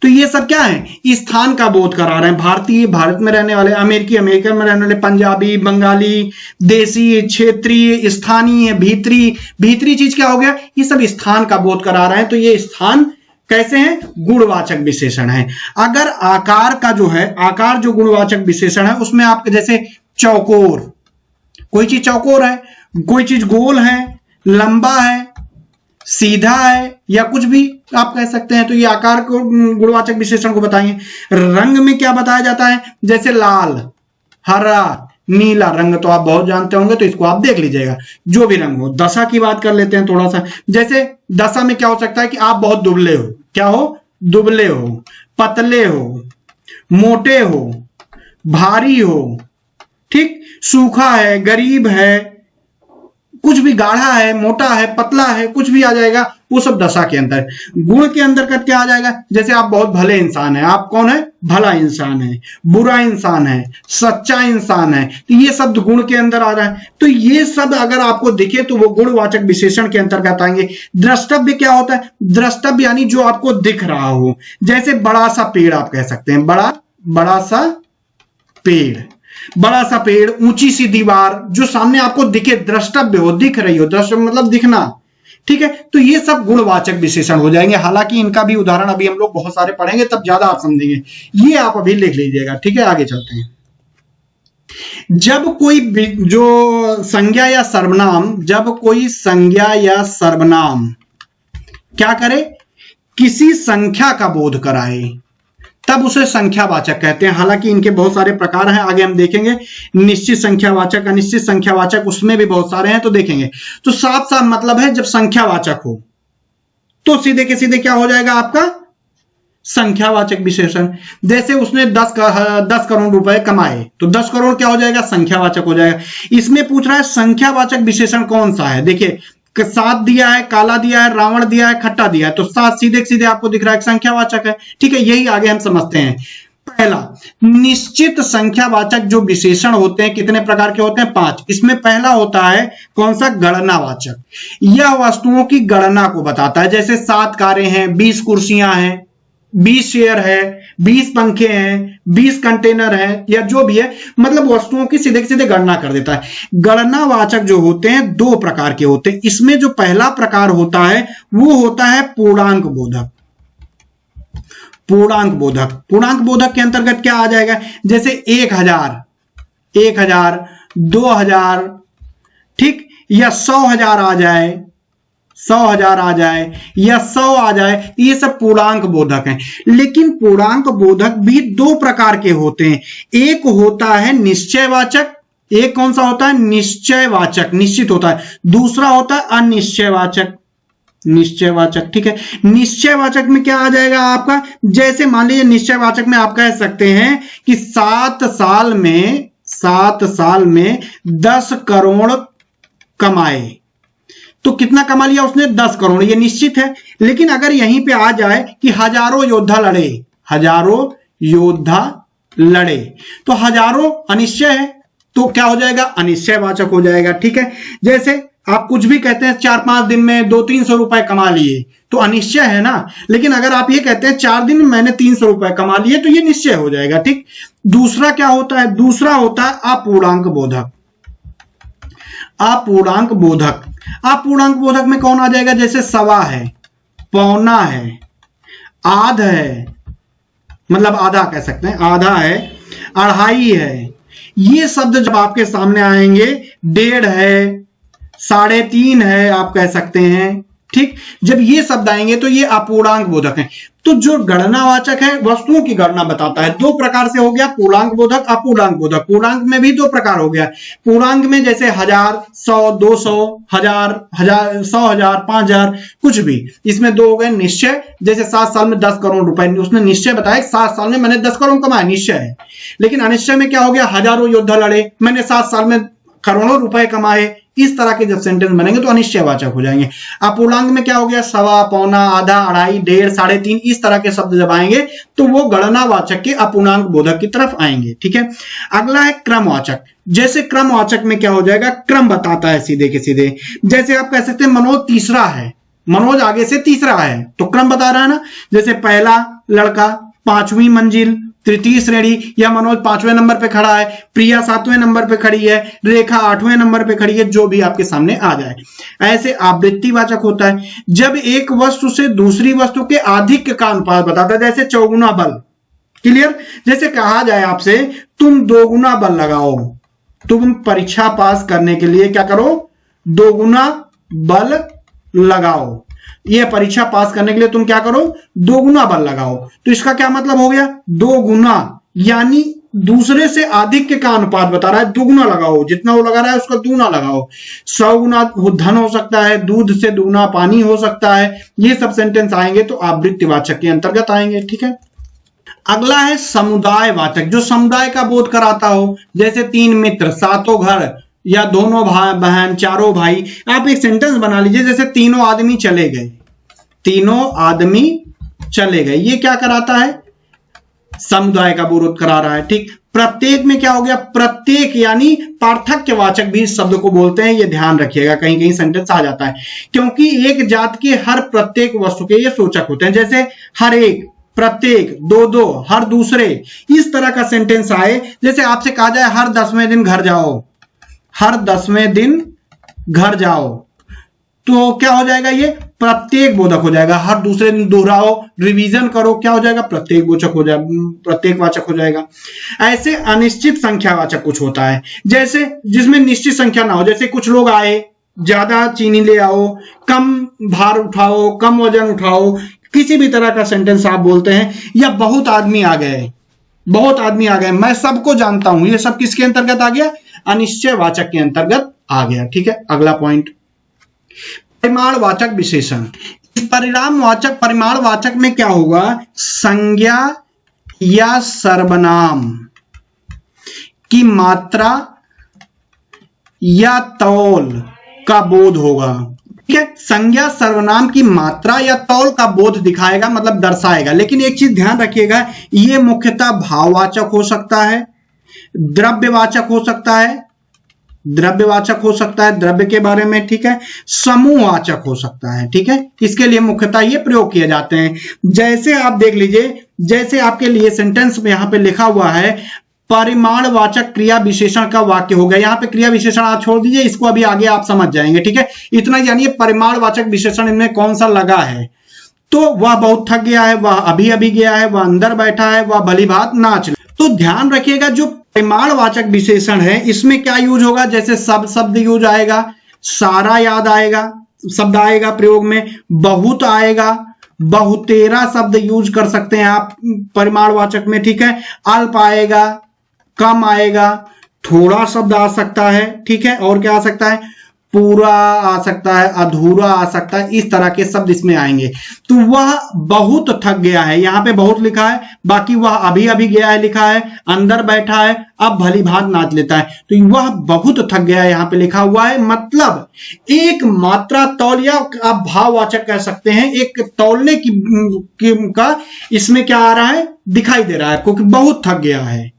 तो ये सब क्या है, स्थान का बोध करा रहे हैं। भारतीय भारत में रहने वाले, अमेरिकी अमेरिका में रहने वाले, पंजाबी, बंगाली, देसी, क्षेत्रीय, स्थानीय, भीतरी, भीतरी चीज क्या हो गया, ये सब स्थान का बोध करा रहे हैं। तो ये स्थान कैसे हैं, गुणवाचक विशेषण है। अगर आकार का जो है, आकार जो गुणवाचक विशेषण है, उसमें आप जैसे चौकोर, कोई चीज चौकोर है, कोई चीज गोल है, लंबा है, सीधा है, या कुछ भी आप कह सकते हैं, तो ये आकार को गुणवाचक विशेषण को बताएंगे। रंग में क्या बताया जाता है, जैसे लाल, हरा, नीला रंग तो आप बहुत जानते होंगे, तो इसको आप देख लीजिएगा, जो भी रंग हो। दशा की बात कर लेते हैं थोड़ा सा, जैसे दशा में क्या हो सकता है कि आप बहुत दुबले हो, क्या हो, दुबले हो, पतले हो, मोटे हो, भारी हो, ठीक, सूखा है, गरीब है, कुछ भी, गाढ़ा है, मोटा है, पतला है, कुछ भी आ जाएगा, वो सब दशा के अंदर। गुण के अंदर का क्या आ जाएगा, जैसे आप बहुत भले इंसान है, आप कौन है, भला इंसान है, बुरा इंसान है, सच्चा इंसान है, तो ये शब्द गुण के अंदर आ रहा है। तो ये शब्द अगर आपको दिखे तो वो गुणवाचक विशेषण के अंतर्गत आएंगे। द्रष्टव्य क्या होता है, द्रष्टव्य यानी जो आपको दिख रहा हो, जैसे बड़ा सा पेड़ आप कह सकते हैं, बड़ा सा पेड़, बड़ा सा पेड़, ऊंची सी दीवार, जो सामने आपको दिखे, द्रष्टव्य हो, दिख रही हो, द्रष्टव्य मतलब दिखना। ठीक है, तो ये सब गुणवाचक विशेषण हो जाएंगे। हालांकि इनका भी उदाहरण अभी हम लोग बहुत सारे पढ़ेंगे, तब ज्यादा आप समझेंगे, ये आप अभी लिख लीजिएगा। ठीक है, आगे चलते हैं। जब कोई जो संज्ञा या सर्वनाम, जब कोई संज्ञा या सर्वनाम क्या करे, किसी संख्या का बोध कराए, तब उसे संख्यावाचक कहते हैं। हालांकि इनके बहुत सारे प्रकार हैं, आगे हम देखेंगे। निश्चित संख्यावाचक, अनिश्चित संख्यावाचक, उसमें भी बहुत सारे हैं, तो देखेंगे। तो साफ साफ मतलब है, जब संख्यावाचक हो तो सीधे के सीधे क्या हो जाएगा आपका, संख्यावाचक विशेषण। जैसे उसने 10 करोड़ रुपए कमाए, तो 10 करोड़ क्या हो जाएगा, संख्यावाचक हो जाएगा। इसमें पूछ रहा है संख्यावाचक विशेषण कौन सा है, देखिए, सात दिया है, काला दिया है, रावण दिया है, खट्टा दिया है, तो सात सीधे सीधे आपको दिख रहा है संख्यावाचक है। ठीक है, यही आगे हम समझते हैं। पहला, निश्चित संख्यावाचक जो विशेषण होते हैं, कितने प्रकार के होते हैं, 5। इसमें पहला होता है कौन सा, गणनावाचक। यह वस्तुओं की गणना को बताता है, जैसे 7 कारें हैं, 20 कुर्सियां हैं, 20 चेयर है, 20 पंखे हैं, 20 कंटेनर है, या जो भी है, मतलब वस्तुओं की सीधे सीधे गणना कर देता है। गणनावाचक जो होते हैं 2 प्रकार के होते हैं। इसमें जो पहला प्रकार होता है वो होता है पूर्णांक बोधक। पूर्णांक बोधक। पूर्णांक बोधक के अंतर्गत क्या आ जाएगा, जैसे 1000, 2000, ठीक, या 100,000 आ जाए, 100,000 आ जाए, या 100 आ जाए, ये सब पूर्णांक बोधक हैं। लेकिन पूर्णांक बोधक भी दो प्रकार के होते हैं। एक होता है निश्चयवाचक, एक कौन सा होता है, निश्चयवाचक, निश्चित होता है। दूसरा होता है अनिश्चयवाचक, निश्चयवाचक, ठीक है। निश्चयवाचक में क्या आ जाएगा आपका, जैसे मान लीजिए निश्चयवाचक में आप कह सकते हैं कि 7 साल में 10 करोड़ कमाए, तो कितना कमा लिया उसने, 10 करोड़, ये निश्चित है। लेकिन अगर यहीं पे आ जाए कि हजारों योद्धा लड़े, हजारों योद्धा लड़े, तो हजारों अनिश्चय है, तो क्या हो जाएगा, अनिश्चयवाचक हो जाएगा, ठीक है। जैसे आप कुछ भी कहते हैं 4-5 दिन में 200-300 रुपए कमा लिए, तो अनिश्चय है ना। लेकिन अगर आप ये कहते हैं 4 दिन में मैंने 300 रुपए कमा लिए, तो ये निश्चय हो जाएगा, ठीक। दूसरा क्या होता है, दूसरा होता है अपूर्णांक बोधक। अपूर्णांक बोधक, अपूर्णांक बोधक में कौन आ जाएगा, जैसे सवा है, पौना है, आध है, मतलब आधा कह सकते हैं, आधा है, अढ़ाई है, ये शब्द जब आपके सामने आएंगे, 1.5 है, 3.5 है, आप कह सकते हैं, ठीक। जब ये शब्द आएंगे तो ये अपूर्णांक बोधक है। तो जो गणनावाचक है वस्तुओं की गणना बताता है, दो प्रकार से हो गया, पूर्णांक बोधक, अपूर्णांक बोधक। पूर्णांक में भी दो प्रकार हो गया। पूर्णांक में जैसे 1000, 100, 200, 1000, 100,000, 5,000, कुछ भी, इसमें दो हो गए निश्चय। जैसे 7 साल में 10 करोड़ रुपए, उसने निश्चय बताया 7 साल में मैंने 10 करोड़ कमाए, निश्चय है। लेकिन अनिश्चय में क्या हो गया, हजारों योद्धा लड़े, मैंने 7 साल में करोड़ों रुपए कमाए। इस तरह के जब सेंटेंस बनेंगे तो अनिश्चयवाचक हो जाएंगे। अपूर्णांक में क्या हो गया, सवा, पौना, आधा, अढ़ाई, 1.5, 3.5, इस तरह के शब्द जब आएंगे तो वो गणनावाचक के अपूर्णांक बोधक की तरफ आएंगे, ठीक है। अगला है क्रमवाचक। जैसे क्रमवाचक में क्या हो जाएगा, क्रम बताता है सीधे के सीधे। जैसे आप कह सकते हैं मनोज तीसरा है, मनोज आगे से तीसरा है, तो क्रम बता रहा है ना। जैसे पहला लड़का 5वीं मंजिल, तृतीय श्रेणी, या मनोज 5वें नंबर पे खड़ा है, प्रिया 7वें नंबर पे खड़ी है, रेखा 8वें नंबर पे खड़ी है, जो भी आपके सामने आ जाए। ऐसे आवृत्तिवाचक होता है जब एक वस्तु से दूसरी वस्तु के आधिक्य का अनुपात बताता है, जैसे चौगुना बल। क्लियर। जैसे कहा जाए आपसे तुम 2 गुना बल लगाओ, तुम परीक्षा पास करने के लिए क्या करो, 2 गुना बल लगाओ। ये परीक्षा पास करने के लिए तुम क्या करो, 2 गुना बल लगाओ। तो इसका क्या मतलब हो गया, 2 गुना, यानी दूसरे से आधिक्य का अनुपात बता रहा है, 2 गुना लगाओ, जितना वो लगा रहा है उसका 2 गुना लगाओ। 100 गुना धन हो सकता है, दूध से 2 गुना पानी हो सकता है। ये सब सेंटेंस आएंगे तो आवृत्तिवाचक के अंतर्गत आएंगे, ठीक है। अगला है समुदायवाचक, जो समुदाय का बोध कराता हो। जैसे 3 मित्र, 7 घर, या दोनों भाई बहन, 4 भाई। आप एक सेंटेंस बना लीजिए, जैसे 3 आदमी चले गए, 3 आदमी चले गए। ये क्या कराता है, समुदाय का बोध करा रहा है, ठीक। प्रत्येक में क्या हो गया, प्रत्येक यानी पार्थक्यवाचक भी इस शब्द को बोलते हैं, ये ध्यान रखिएगा, कहीं कहीं सेंटेंस आ जाता है। क्योंकि एक जात के हर प्रत्येक वस्तु के ये सूचक होते हैं। जैसे हर एक, प्रत्येक, 2-2, हर दूसरे, इस तरह का सेंटेंस आए। जैसे आपसे कहा जाए हर 10वें दिन घर जाओ, हर 10वें दिन घर जाओ, तो क्या हो जाएगा, ये प्रत्येक बोधक हो जाएगा। हर दूसरे दिन दोहराओ, रिवीजन करो, क्या हो जाएगा, प्रत्येक बोधक हो जाएगा, प्रत्येक वाचक हो जाएगा। ऐसे अनिश्चित संख्यावाचक कुछ होता है, जैसे जिसमें निश्चित संख्या ना हो। जैसे कुछ लोग आए, ज्यादा चीनी ले आओ, कम भार उठाओ, कम वजन उठाओ, किसी भी तरह का सेंटेंस आप बोलते हैं। या बहुत आदमी आ गए, बहुत आदमी आ गए, मैं सबको जानता हूं, ये सब किसके अंतर्गत आ गया, अनिश्चयवाचक के अंतर्गत आ गया, ठीक है। अगला पॉइंट, परिमाणवाचक विशेषण। परिमाणवाचक में क्या होगा, संज्ञा या सर्वनाम की मात्रा या तौल का बोध होगा, ठीक है। संज्ञा सर्वनाम की मात्रा या तौल का बोध दिखाएगा, मतलब दर्शाएगा। लेकिन एक चीज ध्यान रखिएगा, यह मुख्यतः भाववाचक हो सकता है, द्रव्यवाचक हो सकता है, द्रव्यवाचक हो सकता है, द्रव्य के बारे में, ठीक है। समूहवाचक हो सकता है, ठीक है। इसके लिए मुख्यतः ये प्रयोग किए जाते हैं। जैसे आप देख लीजिए, जैसे आपके लिए सेंटेंस में यहां पे लिखा हुआ है, परिमाणवाचक क्रिया विशेषण का वाक्य हो गया। यहां पे क्रिया विशेषण आप छोड़ दीजिए, इसको अभी आगे आप समझ जाएंगे, ठीक है। इतना यानी परिमाणवाचक विशेषण इनमें कौन सा लगा है। तो वह बहुत थक गया है, वह अभी अभी गया है, वह अंदर बैठा है, वह भली भांत नाच। तो ध्यान रखिएगा जो परिमाणवाचक विशेषण है इसमें क्या यूज होगा, जैसे सब शब्द यूज आएगा, सारा याद आएगा, शब्द आएगा प्रयोग में, बहुत आएगा, बहुतेरा शब्द यूज कर सकते हैं आप परिमाणवाचक में, ठीक है। अल्प आएगा, कम आएगा, थोड़ा शब्द आ सकता है, ठीक है। और क्या आ सकता है, पूरा आ सकता है, अधूरा आ सकता है, इस तरह के शब्द इसमें आएंगे। तो वह बहुत थक गया है, यहां पे बहुत लिखा है, बाकी वह अभी अभी गया है लिखा है, अंदर बैठा है, अब भली भांत नाच लेता है। तो वह बहुत थक गया है यहां पे लिखा हुआ है, मतलब एक मात्रा तौल या आप भाववाचक कह सकते हैं, एक तौलने का इसमें क्या आ रहा है, दिखाई दे रहा है आपको कि बहुत थक गया है,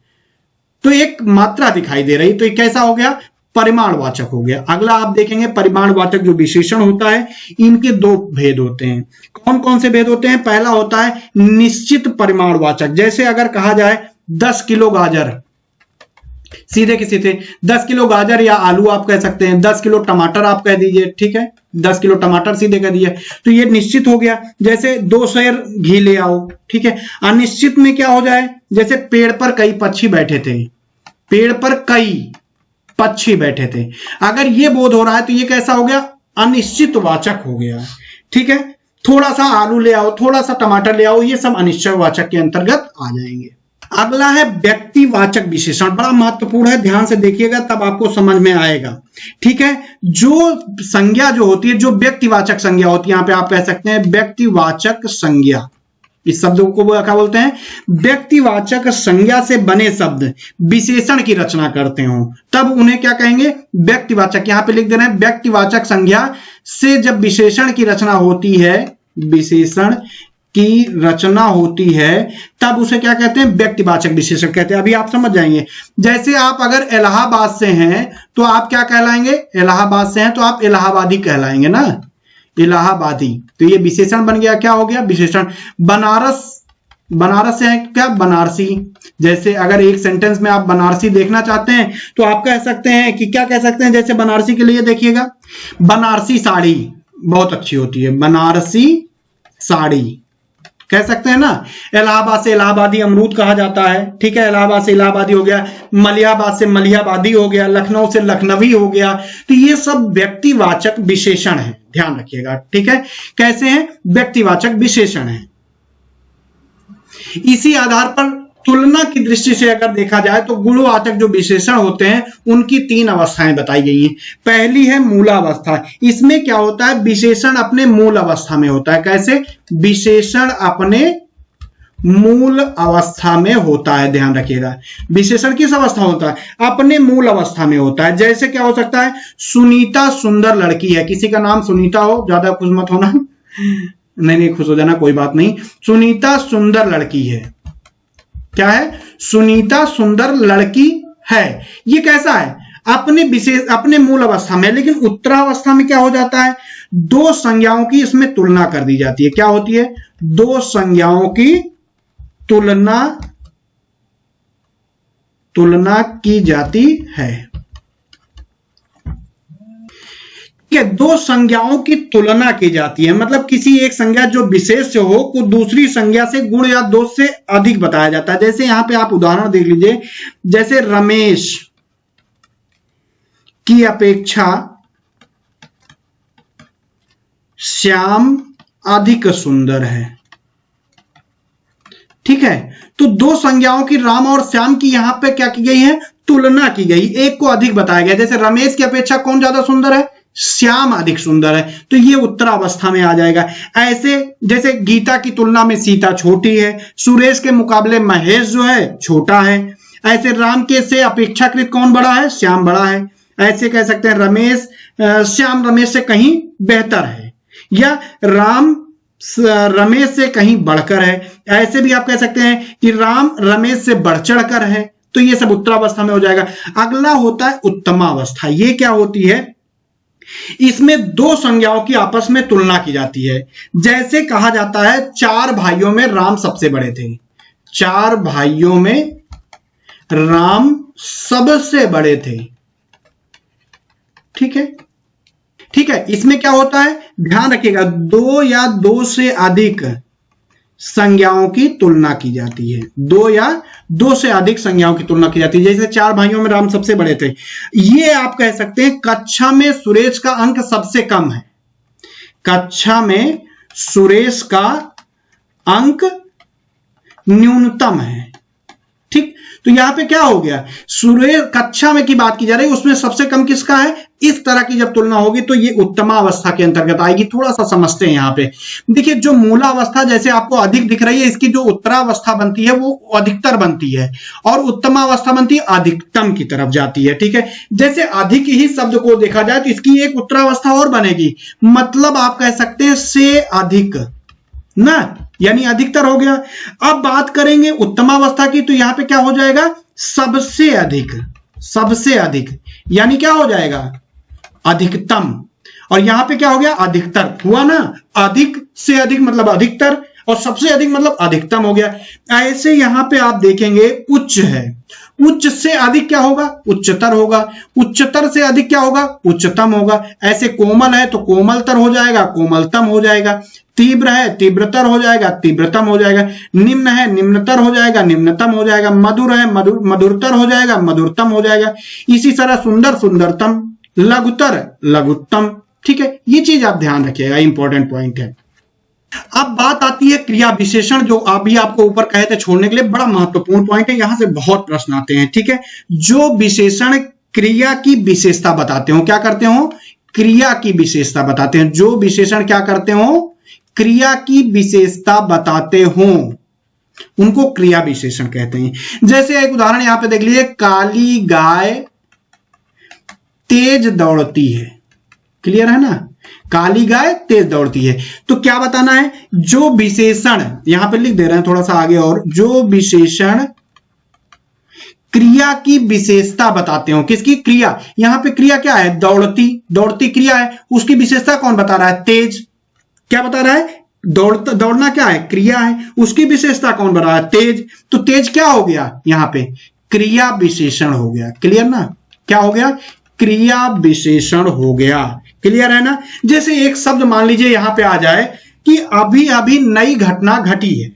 तो एक मात्रा दिखाई दे रही, तो ये कैसा हो गया, परिमाणवाचक हो गया। अगला आप देखेंगे परिमाणवाचक जो विशेषण होता है इनके दो भेद होते हैं। कौन कौन से भेद होते हैं, पहला होता है निश्चित परिमाणवाचक, जैसे अगर कहा जाए 10 किलो गाजर, सीधे के सीधे 10 किलो गाजर या आलू आप कह सकते हैं, 10 किलो टमाटर आप कह दीजिए, ठीक है, 10 किलो टमाटर सीधे कह दिए, तो ये निश्चित हो गया। जैसे 2 सेर घी ले आओ, ठीक है। अनिश्चित में क्या हो जाए, जैसे पेड़ पर कई पक्षी बैठे थे, पेड़ पर कई पक्षी बैठे थे, अगर ये बोध हो रहा है तो ये कैसा हो गया, अनिश्चित वाचक हो गया, ठीक है। थोड़ा सा आलू ले आओ, थोड़ा सा टमाटर ले आओ, ये सब अनिश्चय वाचक के अंतर्गत आ जाएंगे। अगला है व्यक्तिवाचक विशेषण, बड़ा महत्वपूर्ण है, ध्यान से देखिएगा तब आपको समझ में आएगा, ठीक है। जो संज्ञा जो होती है, जो व्यक्तिवाचक संज्ञा होती है, यहां पे आप कह सकते हैं व्यक्तिवाचक संज्ञा, इस शब्द को क्या बोलते हैं, व्यक्तिवाचक संज्ञा से बने शब्द विशेषण की रचना करते हो तब उन्हें क्या कहेंगे, व्यक्तिवाचक। यहां पे लिख दे रहे हैं व्यक्तिवाचक संज्ञा से जब विशेषण की रचना होती है, विशेषण की रचना होती है तब उसे क्या कहते हैं, व्यक्तिवाचक विशेषण कहते हैं। अभी आप समझ जाएंगे, जैसे आप अगर इलाहाबाद से हैं तो आप क्या कहलाएंगे, इलाहाबाद से हैं तो आप इलाहाबादी कहलाएंगे ना, इलाहाबादी, तो ये विशेषण बन गया, क्या हो गया, विशेषण। बनारस, बनारस से है क्या, बनारसी। जैसे अगर एक सेंटेंस में आप बनारसी देखना चाहते हैं तो आप कह सकते हैं कि क्या कह सकते हैं, जैसे बनारसी के लिए देखिएगा, बनारसी साड़ी बहुत अच्छी होती है, बनारसी साड़ी कह सकते हैं ना। इलाहाबाद से इलाहाबादी अमरूद कहा जाता है, ठीक है, इलाहाबाद से इलाहाबादी हो गया, मलिहाबाद से मलिहाबादी हो गया, लखनऊ से लखनवी हो गया। तो ये सब व्यक्तिवाचक विशेषण है, ध्यान रखिएगा, ठीक है। कैसे हैं, व्यक्तिवाचक विशेषण है। इसी आधार पर तुलना की दृष्टि से अगर देखा जाए तो गुणवाचक जो विशेषण होते हैं उनकी 3 अवस्थाएं बताई गई हैं। पहली है मूलावस्था, इसमें क्या होता है, विशेषण अपने मूल अवस्था में होता है। कैसे, विशेषण अपने मूल अवस्था में होता है, ध्यान रखिएगा। विशेषण किस अवस्था होता है, अपने मूल अवस्था में होता है। जैसे क्या हो सकता है, सुनीता सुंदर लड़की है, किसी का नाम सुनीता हो, ज्यादा खुश मत होना, नहीं खुश हो जाना, कोई बात नहीं। सुनीता सुंदर लड़की है, क्या है, सुनीता सुंदर लड़की है, ये कैसा है, अपने विशेष अपने मूल अवस्था में। लेकिन उत्तरावस्था में क्या हो जाता है, 2 संज्ञाओं की इसमें तुलना कर दी जाती है। क्या होती है, 2 संज्ञाओं की तुलना की जाती है, ठीक है। 2 संज्ञाओं की तुलना की जाती है, मतलब किसी एक संज्ञा जो विशेष हो को दूसरी संज्ञा से गुण या दोष से अधिक बताया जाता है। जैसे यहां पे आप उदाहरण देख लीजिए, जैसे रमेश की अपेक्षा श्याम अधिक सुंदर है, ठीक है। तो 2 संज्ञाओं की, राम और श्याम की, यहां पे क्या की गई है, तुलना की गई, एक को अधिक बताया गया। जैसे रमेश की अपेक्षा कौन ज्यादा सुंदर है, श्याम अधिक सुंदर है, तो ये उत्तरावस्था में आ जाएगा। ऐसे जैसे गीता की तुलना में सीता छोटी है, सुरेश के मुकाबले महेश जो है छोटा है, ऐसे राम के से अपेक्षाकृत कौन बड़ा है, श्याम बड़ा है। ऐसे कह सकते हैं रमेश, श्याम रमेश से कहीं बेहतर है, या राम रमेश से कहीं बढ़कर है। ऐसे भी आप कह सकते हैं कि राम रमेश से बढ़ चढ़कर है, तो ये सब उत्तरावस्था में हो जाएगा। अगला होता है उत्तमावस्था, ये क्या होती है, इसमें 2 संज्ञाओं की आपस में तुलना की जाती है। जैसे कहा जाता है 4 भाइयों में राम सबसे बड़े थे, 4 भाइयों में राम सबसे बड़े थे, ठीक है, ठीक है। इसमें क्या होता है, ध्यान रखिएगा, दो या दो से अधिक संज्ञाओं की तुलना की जाती है, दो या दो से अधिक संज्ञाओं की तुलना की जाती है। जैसे चार भाइयों में राम सबसे बड़े थे, ये आप कह सकते हैं कक्षा में सुरेश का अंक सबसे कम है, कक्षा में सुरेश का अंक न्यूनतम है। ठीक, तो यहां पे क्या हो गया, सुरेश कक्षा में की बात की जा रही है, उसमें सबसे कम किसका है, इस तरह की जब तुलना होगी तो ये उत्तमावस्था के अंतर्गत आएगी। थोड़ा सा समझते हैं यहां पे, देखिए जो मूलावस्था जैसे आपको अधिक दिख रही है, इसकी जो उत्तरावस्था बनती है वो अधिकतर बनती है और उत्तमावस्था बनती है अधिकतम की तरफ जाती है। ठीक है, जैसे अधिक ही शब्द को देखा जाए तो इसकी एक उत्तरावस्था और बनेगी, मतलब आप कह सकते हैं से अधिक ना, यानी अधिकतर हो गया। अब बात करेंगे उत्तमावस्था की, तो यहां पे क्या हो जाएगा, सबसे अधिक, सबसे अधिक यानी क्या हो जाएगा, अधिकतम। और यहां पे क्या हो गया, अधिकतर हुआ ना, अधिक से अधिक मतलब अधिकतर और सबसे अधिक मतलब अधिकतम हो गया। ऐसे यहां पे आप देखेंगे उच्च है, उच्च से अधिक क्या होगा, उच्चतर होगा, उच्चतर से अधिक क्या होगा, उच्चतम होगा। ऐसे कोमल है तो कोमलतर हो जाएगा, कोमलतम हो जाएगा। तीव्र है तीव्रतर हो जाएगा, तीव्रतम हो जाएगा। निम्न है निम्नतर हो जाएगा, निम्नतम हो जाएगा। मधुर है मधुरतर हो जाएगा, मधुरतम हो जाएगा। इसी तरह सुंदर सुंदरतम, लघुतर लघुत्तम। ठीक है, ये चीज आप ध्यान रखिएगा, इंपॉर्टेंट पॉइंट है। अब बात आती है क्रिया विशेषण, जो अभी आपको ऊपर कहे थे छोड़ने के लिए, बड़ा महत्वपूर्ण पॉइंट है, यहां से बहुत प्रश्न आते हैं। ठीक है, जो विशेषण क्रिया की विशेषता बताते हो, क्या करते हो, क्रिया की विशेषता बताते हैं। जो विशेषण क्या करते हो, क्रिया की विशेषता बताते हो, उनको क्रिया विशेषण कहते हैं। जैसे एक उदाहरण यहां पे देख लीजिए, काली गाय तेज दौड़ती है, क्लियर है ना, काली गाय तेज दौड़ती है। तो क्या बताना है, जो विशेषण, यहां पे लिख दे रहे हैं थोड़ा सा आगे, और जो विशेषण क्रिया की विशेषता बताते हो, किसकी, क्रिया, यहां पे क्रिया क्या है, दौड़ती, दौड़ती क्रिया है, उसकी विशेषता कौन बता रहा है, तेज। क्या बता रहा है, दौड़ना क्या है, क्रिया है, उसकी विशेषता कौन बता रहा है, तेज। तो तेज क्या हो गया, यहां पे क्रिया विशेषण हो गया, क्लियर ना, क्या हो गया, क्रिया विशेषण हो गया, क्लियर है ना। जैसे एक शब्द मान लीजिए यहां पे आ जाए कि अभी अभी नई घटना घटी है,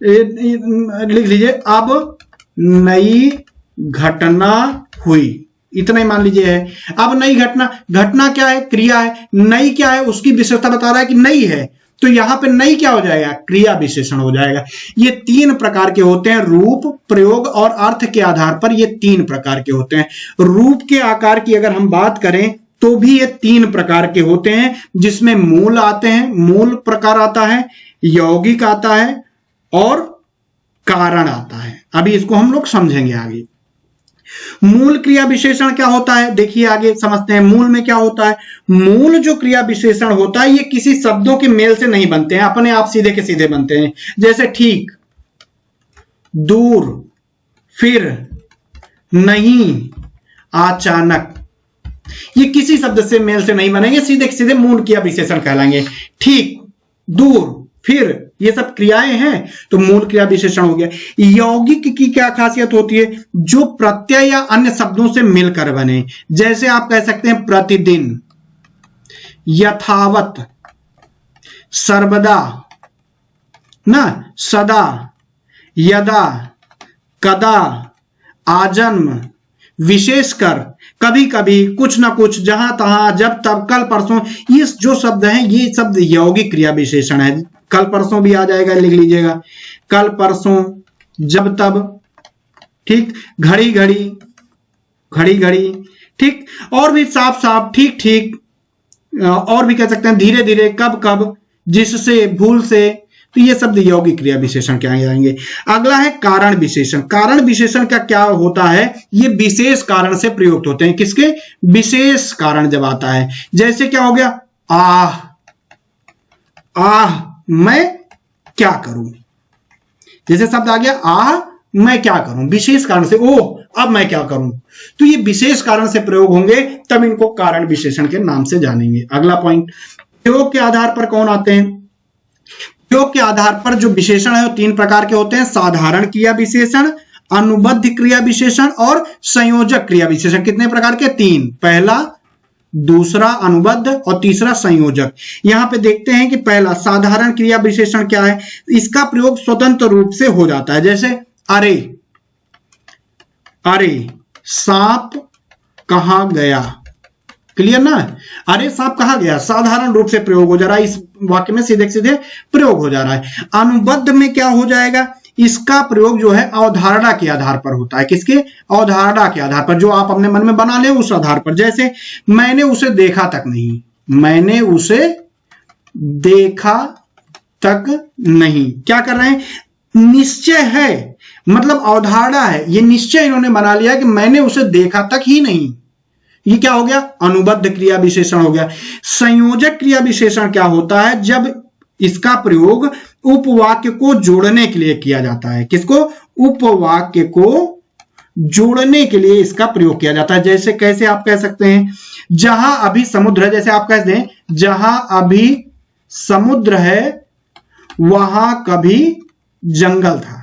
लिख लीजिए अब नई घटना हुई, इतना ही मान लीजिए है। अब नई घटना, घटना क्या है, क्रिया है, नई क्या है, उसकी विशेषता बता रहा है कि नई है, तो यहां पे नई क्या हो जाएगा, क्रिया विशेषण हो जाएगा। ये तीन प्रकार के होते हैं, रूप, प्रयोग और अर्थ के आधार पर ये तीन प्रकार के होते हैं। रूप के आकार की अगर हम बात करें तो भी ये तीन प्रकार के होते हैं, जिसमें मूल आते हैं, मूल प्रकार आता है, यौगिक आता है और कारण आता है। अभी इसको हम लोग समझेंगे आगे। मूल क्रिया विशेषण क्या होता है, देखिए आगे समझते हैं। मूल में क्या होता है, मूल जो क्रिया विशेषण होता है ये किसी शब्दों के मेल से नहीं बनते हैं, अपने आप सीधे के सीधे बनते हैं। जैसे ठीक, दूर, फिर, नहीं, अचानक, ये किसी शब्द से मेल से नहीं बनेंगे, सीधे सीधे मूल क्रिया विशेषण कहलाएंगे। ठीक, दूर, फिर, ये सब क्रियाएं हैं तो मूल क्रिया विशेषण हो गया। यौगिक की क्या खासियत होती है, जो प्रत्यय या अन्य शब्दों से मिलकर बने। जैसे आप कह सकते हैं प्रतिदिन, यथावत, सर्वदा ना, सदा, यदा, कदा, आजन्म, विशेषकर, कभी कभी, कुछ ना कुछ, जहां तहां, जब तब, कल परसों, ये जो शब्द हैं ये शब्द यौगिक क्रिया विशेषण है। कल परसों भी आ जाएगा, लिख लीजिएगा, कल परसों, जब तब, ठीक, घड़ी घड़ी, घड़ी घड़ी, ठीक, और भी साफ साफ, ठीक ठीक, और भी कह सकते हैं धीरे धीरे, कब कब, जिससे, भूल से। तो ये शब्द यौगिक क्रिया विशेषण क्या आएंगे। अगला है कारण विशेषण। कारण विशेषण का क्या होता है, ये विशेष कारण से प्रयुक्त होते हैं। किसके, विशेष कारण जब आता है। जैसे क्या हो गया, आह, आह मैं क्या करूं, जैसे शब्द आ गया आह मैं क्या करूं, विशेष कारण से, ओह अब मैं क्या करूं। तो ये विशेष कारण से प्रयोग होंगे, तब इनको कारण विशेषण के नाम से जानेंगे। अगला पॉइंट, प्रयोग के आधार पर कौन आते हैं। प्रयोग के आधार पर जो विशेषण है वो तीन प्रकार के होते हैं, साधारण क्रिया विशेषण, अनुबद्ध क्रिया विशेषण और संयोजक क्रिया विशेषण। कितने प्रकार के, तीन। पहला दूसरा अनुबद्ध और तीसरा संयोजक। यहां पे देखते हैं कि पहला साधारण क्रिया विशेषण क्या है, इसका प्रयोग स्वतंत्र रूप से हो जाता है। जैसे अरे, अरे सांप कहां गया, क्लियर ना, अरे सांप कहां गया, साधारण रूप से प्रयोग हो जा रहा है, इस वाक्य में सीधे सीधे प्रयोग हो जा रहा है। अनुबद्ध में क्या हो जाएगा, इसका प्रयोग जो है अवधारणा के आधार पर होता है। किसके, अवधारणा के आधार पर, जो आप अपने मन में बना ले उस आधार पर। जैसे मैंने उसे देखा तक नहीं, मैंने उसे देखा तक नहीं, क्या कर रहे हैं, निश्चय है, मतलब अवधारणा है, ये निश्चय इन्होंने बना लिया कि मैंने उसे देखा तक ही नहीं। ये क्या हो गया, अनुबद्ध क्रिया विशेषण हो गया। संयोजक क्रिया विशेषण क्या होता है, जब इसका प्रयोग उपवाक्य को जोड़ने के लिए किया जाता है। किसको, उपवाक्य को जोड़ने के लिए इसका प्रयोग किया जाता है। जैसे कैसे आप कह सकते हैं, जहां अभी समुद्र है, जैसे आप कह दें जहां अभी समुद्र है वहां कभी जंगल था।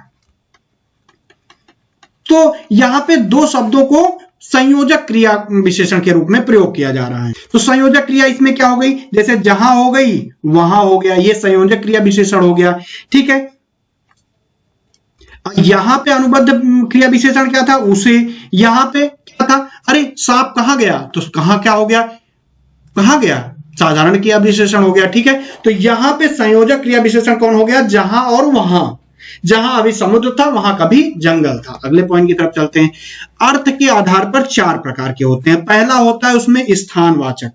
तो यहां पे दो शब्दों को संयोजक क्रिया विशेषण के रूप में प्रयोग किया जा रहा है। तो संयोजक क्रिया इसमें क्या हो गई, जैसे जहां हो गई वहां हो गया, ये संयोजक क्रिया विशेषण हो गया। ठीक है, यहां पे अनुबद्ध क्रिया विशेषण क्या था, उसे, यहां पे क्या था, अरे सांप कहां गया, तो कहां क्या हो गया, कहां गया, साधारण क्रिया विशेषण हो गया। ठीक है, तो यहां पे संयोजक क्रिया विशेषण कौन हो गया, जहां और वहां, जहां अभी समुद्र था वहां कभी जंगल था। अगले पॉइंट की तरफ चलते हैं। अर्थ के आधार पर चार प्रकार के होते हैं। पहला होता है उसमें स्थानवाचक।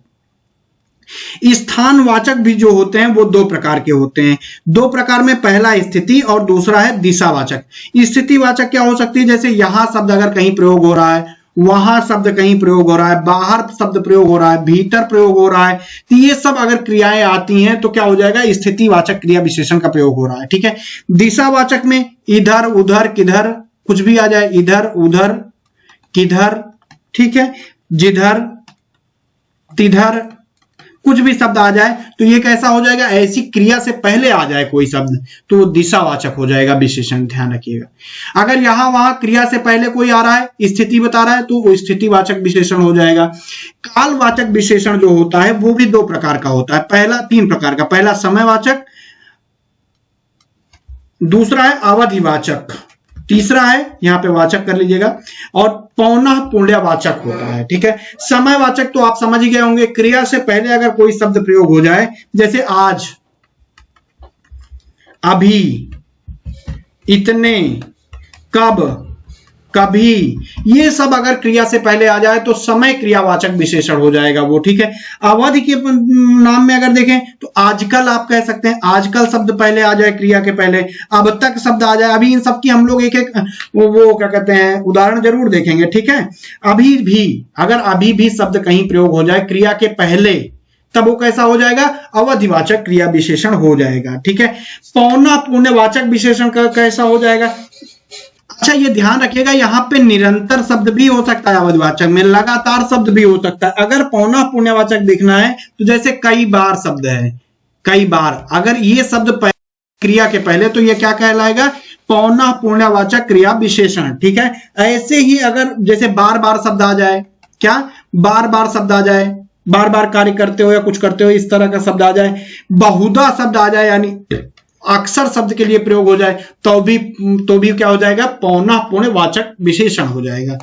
स्थानवाचक भी जो होते हैं वो दो प्रकार के होते हैं। दो प्रकार में, पहला स्थिति और दूसरा है दिशावाचक। स्थितिवाचक क्या हो सकती है, जैसे यहां शब्द अगर कहीं प्रयोग हो रहा है, वहां शब्द कहीं प्रयोग हो रहा है, बाहर शब्द प्रयोग हो रहा है, भीतर प्रयोग हो रहा है, तो ये सब अगर क्रियाएं आती हैं तो क्या हो जाएगा, स्थितिवाचक क्रिया विशेषण का प्रयोग हो रहा है। ठीक है, दिशावाचक में इधर उधर किधर कुछ भी आ जाए, इधर उधर किधर, ठीक है, जिधर तिधर कुछ भी शब्द आ जाए तो ये कैसा हो जाएगा, ऐसी क्रिया से पहले आ जाए कोई शब्द तो दिशावाचक हो जाएगा विशेषण, ध्यान रखिएगा। अगर यहां वहां क्रिया से पहले कोई आ रहा है, स्थिति बता रहा है, तो वो स्थितिवाचक विशेषण हो जाएगा। कालवाचक विशेषण जो होता है वो भी दो प्रकार का होता है, पहला तीन प्रकार का, पहला समयवाचक, दूसरा है अवधिवाचक, तीसरा है, यहां पे वाचक कर लीजिएगा, और पौनः पुण्यवाचक होता है। ठीक है, समयवाचक तो आप समझ ही गए होंगे, क्रिया से पहले अगर कोई शब्द प्रयोग हो जाए, जैसे आज, अभी, इतने, कब, कभी, ये सब अगर क्रिया से पहले आ जाए तो समय क्रियावाचक विशेषण हो जाएगा वो। ठीक है, अवधि के नाम में अगर देखें तो आजकल आप कह सकते हैं, आजकल शब्द पहले आ जाए क्रिया के पहले, अब तक शब्द आ जाए। अभी इन सब की हम लोग एक एक वो क्या कहते हैं उदाहरण जरूर देखेंगे। ठीक है, अभी भी, अगर अभी भी शब्द कहीं प्रयोग हो जाए क्रिया के पहले, तब वो कैसा हो जाएगा, अवधिवाचक क्रिया विशेषण हो जाएगा। ठीक है, पौनः पुण्यवाचक विशेषण का कैसा हो जाएगा, अच्छा ये ध्यान रखिएगा, यहां पे निरंतर शब्द भी हो सकता है अवधिवाचक में, लगातार शब्द भी हो सकता है। अगर पौनः पुण्यवाचक देखना है तो जैसे कई बार शब्द है, कई बार, अगर ये शब्द क्रिया के पहले तो ये क्या कहलाएगा, पौनः पुण्यवाचक क्रिया विशेषण। ठीक है, ऐसे ही अगर जैसे बार बार शब्द आ जाए, क्या बार बार शब्द आ जाए, बार बार कार्य करते हो या कुछ करते हो इस तरह का शब्द आ जाए, बहुधा शब्द आ जाए यानी अक्सर शब्द के लिए प्रयोग हो जाए, तो भी क्या हो जाएगा, पौनः पुण्यवाचक विशेषण हो जाएगा।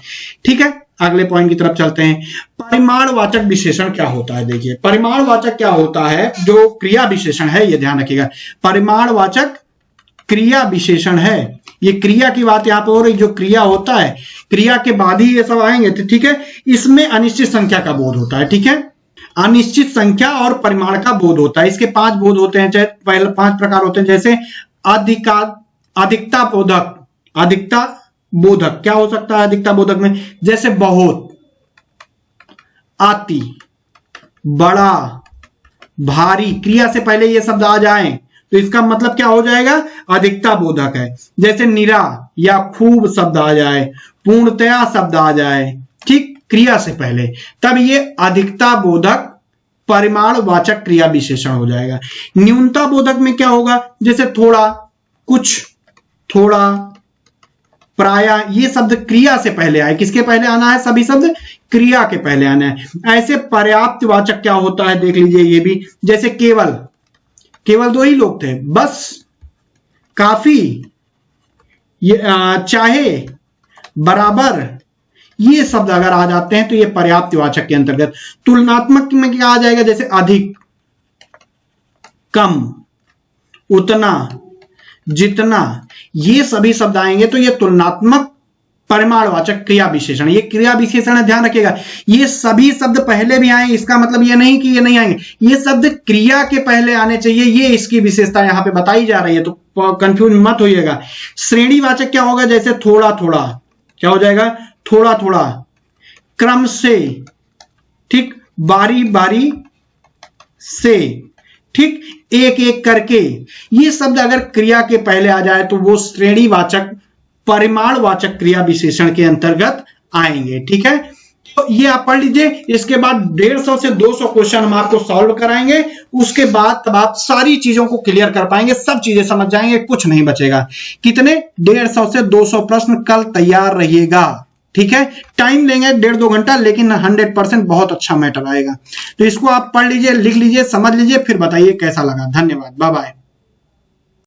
ठीक है, अगले पॉइंट की तरफ चलते हैं। परिमाणवाचक विशेषण क्या होता है, देखिए परिमाणवाचक क्या होता है, जो क्रिया विशेषण है, ये ध्यान रखिएगा, परिमाणवाचक क्रिया विशेषण है, ये क्रिया की बात यहां पर हो रही, जो क्रिया होता है क्रिया के बाद ही ये सब आएंगे। तो ठीक है, इसमें अनिश्चित संख्या का बोध होता है। ठीक है, अनिश्चित संख्या और परिमाण का बोध होता है। इसके 5 बोध होते हैं, चाहे पहले 5 प्रकार होते हैं, जैसे अधिकता बोधक, अधिकता बोधक क्या हो सकता है अधिकता बोधक में, जैसे बहुत, अति, बड़ा, भारी, क्रिया से पहले ये शब्द आ जाएं तो इसका मतलब क्या हो जाएगा, अधिकता बोधक है। जैसे निरा या खूब शब्द आ जाए, पूर्णतया शब्द आ जाए, ठीक, क्रिया से पहले, तब ये अधिकता बोधक परिमाणवाचक क्रिया विशेषण हो जाएगा। न्यूनता बोधक में क्या होगा, जैसे थोड़ा, कुछ, थोड़ा, प्राय, ये शब्द क्रिया से पहले आए। किसके पहले आना है? सभी शब्द क्रिया के पहले आना है। ऐसे पर्याप्त वाचक क्या होता है देख लीजिए, ये भी जैसे केवल, केवल 2 ही लोग थे, बस, काफी, ये चाहे, बराबर, ये शब्द अगर आ जाते हैं तो ये पर्याप्त वाचक के अंतर्गत। तुलनात्मक में क्या आ जाएगा? जैसे अधिक, कम, उतना, जितना, ये सभी शब्द आएंगे तो ये तुलनात्मक परिमाणवाचक क्रिया विशेषण, ये क्रिया विशेषण है, ध्यान रखिएगा। ये सभी शब्द पहले भी आए, इसका मतलब ये नहीं कि ये नहीं आएंगे, ये शब्द क्रिया के पहले आने चाहिए, ये इसकी विशेषता यहां पे बताई जा रही है, तो कंफ्यूज मत होइएगा। श्रेणीवाचक क्या होगा? जैसे थोड़ा थोड़ा, क्या हो जाएगा? थोड़ा थोड़ा, क्रम से, ठीक, बारी बारी से, ठीक, एक एक करके, ये शब्द अगर क्रिया के पहले आ जाए तो वो श्रेणीवाचक परिमाणवाचक क्रिया विशेषण के अंतर्गत आएंगे। ठीक है, तो ये आप पढ़ लीजिए। इसके बाद 150 से 200 क्वेश्चन हम आपको सॉल्व कराएंगे, उसके बाद तब आप सारी चीजों को क्लियर कर पाएंगे, सब चीजें समझ जाएंगे, कुछ नहीं बचेगा। कितने? 150 से 200 प्रश्न। कल तैयार रहिएगा, ठीक है। टाइम लेंगे 1.5-2 घंटा, लेकिन 100% बहुत अच्छा मैटर आएगा। तो इसको आप पढ़ लीजिए, लिख लीजिए, समझ लीजिए, फिर बताइए कैसा लगा। धन्यवाद, बाय बाय।